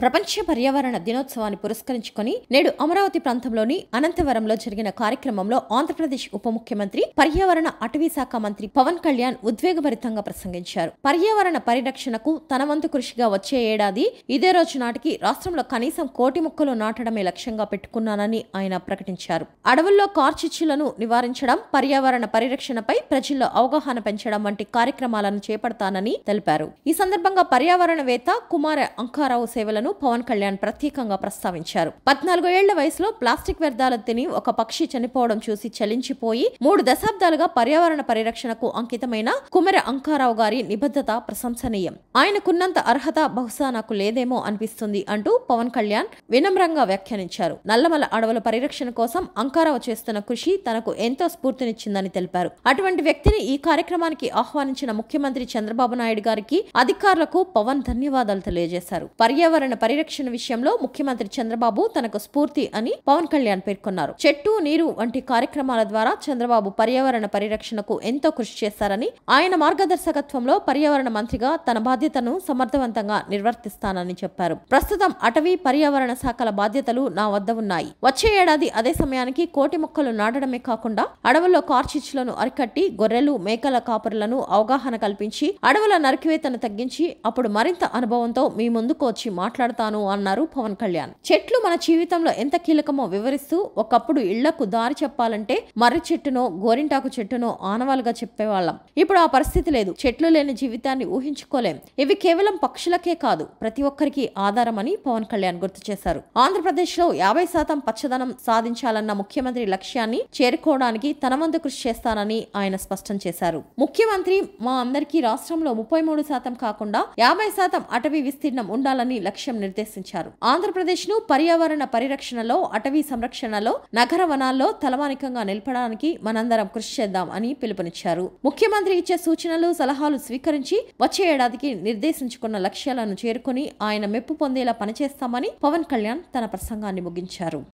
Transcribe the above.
ప్రపంచ పర్యావరణ దినోత్సవాన్ని పురస్కరించుకొని నేడు అమరావతి ప్రాంతంలోని అనంతవరంలో జరిగిన కార్యక్రమంలో ఆంధ్రప్రదేశ్ ఉప ముఖ్యమంత్రి పర్యావరణ అటవీ శాఖ మంత్రి పవన్ కళ్యాణ్ ఉద్వేగభరితంగా ప్రసంగించారు. పర్యావరణ పరిరక్షణకు తన వంతు కృషిగా వచ్చే ఏడాది ఇదే రోజు నాటికి రాష్ట్రంలో కనీసం 1 కోటి మొక్కలు నాటడమే లక్ష్యంగా పెట్టుకున్నానని ఆయన ప్రకటించారు. అడవుల్లో కార్చిచ్చులను నివారించడం, పర్యావరణ పరిరక్షణపై ప్రజల్లో అవగాహన పెంచడం వంటి కార్యక్రమాలను చేపడతానని తెలిపారు. ఈ సందర్భంగా పర్యావరణవేత్త కుమార అంకారావు సేవలను పవన్ కళ్యాణ్ ప్రత్యేకంగా ప్రస్తావించారు. 14 ఏళ్ల వయసులో ప్లాస్టిక్ వ్యర్థాలు తిని ఒక పక్షి చనిపోవడం చూసి చలించిపోయి 3 దశాబ్దాలుగా పర్యావరణ పరిరక్షణకు అంకితమైన కుమార అంకారావు గారి నిబద్ధత ప్రశంసనీయం. ఆయనకున్నంత అర్హత బహుశా నాకు లేదేమో అనిపిస్తుంది అంటూ పవన్ కళ్యాణ్ వినమ్రంగా వ్యాఖ్యానించారు. నల్లమల అడవుల పరిరక్షణ కోసం అంకారావు చేస్తున్న కృషి తనకు ఎంతో స్ఫూర్తినిచ్చిందని తెలిపారు. అటువంటి వ్యక్తిని ఈ కార్యక్రమానికి ఆహ్వానించిన ముఖ్యమంత్రి చంద్రబాబు నాయుడు గారికి, అధికారులకు పవన్ ధన్యవాదాలు తెలియజేశారు. పర్యావరణ పరిరక్షణ విషయంలో ముఖ్యమంత్రి చంద్రబాబు తనకు స్ఫూర్తి అని పవన్ కళ్యాణ్ పేర్కొన్నారు. చెట్టు నీరు వంటి కార్యక్రమాల ద్వారా చంద్రబాబు పర్యావరణ పరిరక్షణకు ఎంతో కృషి చేశారని, ఆయన మార్గదర్శకత్వంలో పర్యావరణ మంత్రిగా తన బాధ్యతను సమర్థవంతంగా నిర్వర్తిస్తానని చెప్పారు. ప్రస్తుతం అటవీ పర్యావరణ శాఖల బాధ్యతలు నా వద్ద ఉన్నాయి. వచ్చే ఏడాది అదే సమయానికి 1 కోటి మొక్కలు నాటడమే కాకుండా అడవుల్లో కార్చిచ్చులను అరికట్టి గొర్రెలు, మేకల కాపరులను అవగాహన కల్పించి అడవుల నరికివేతను తగ్గించి అప్పుడు మరింత అనుభవంతో మీ ముందుకు వచ్చి మాట్లాడతాను అన్నారు పవన్ కళ్యాణ్. చెట్లు మన జీవితంలో ఎంత కీలకమో వివరిస్తూ, ఒకప్పుడు ఇళ్లకు దారి చెప్పాలంటే మర్రి చెట్టునో గోరింటాకు చెట్టునో ఆనవాలుగా చెప్పేవాళ్ళం. ఇప్పుడు ఆ పరిస్థితి లేదు. చెట్లు లేని జీవితాన్ని ఊహించుకోలేం. ఇవి కేవలం పక్షులకే కాదు, ప్రతి ఒక్కరికి ఆధారమని పవన్ కళ్యాణ్ గుర్తు చేశారు. ఆంధ్రప్రదేశ్ లో 50% పచ్చదనం సాధించాలన్న ముఖ్యమంత్రి లక్ష్యాన్ని చేరుకోవడానికి తన వంతు కృషి చేస్తానని ఆయన స్పష్టం చేశారు. ముఖ్యమంత్రి మా అందరికీ రాష్ట్రంలో 33% కాకుండా 50% అటవీ విస్తీర్ణం ఉండాలని లక్ష్యం నిర్దేశించారు. ఆంధ్రప్రదేశ్ ను పర్యావరణ పరిరక్షణలో, అటవీ సంరక్షణలో, నగర వనాల్లో తలమానికంగా నిలపడానికి మనందరం కృషి చేద్దాం అని పిలుపునిచ్చారు. ముఖ్యమంత్రి ఇచ్చే సూచనలు, సలహాలు స్వీకరించి వచ్చే ఏడాదికి నిర్దేశించుకున్న లక్ష్యాలను చేరుకుని ఆయన మెప్పు పొందేలా పనిచేస్తామని పవన్ కళ్యాణ్ తన ప్రసంగాన్ని ముగించారు.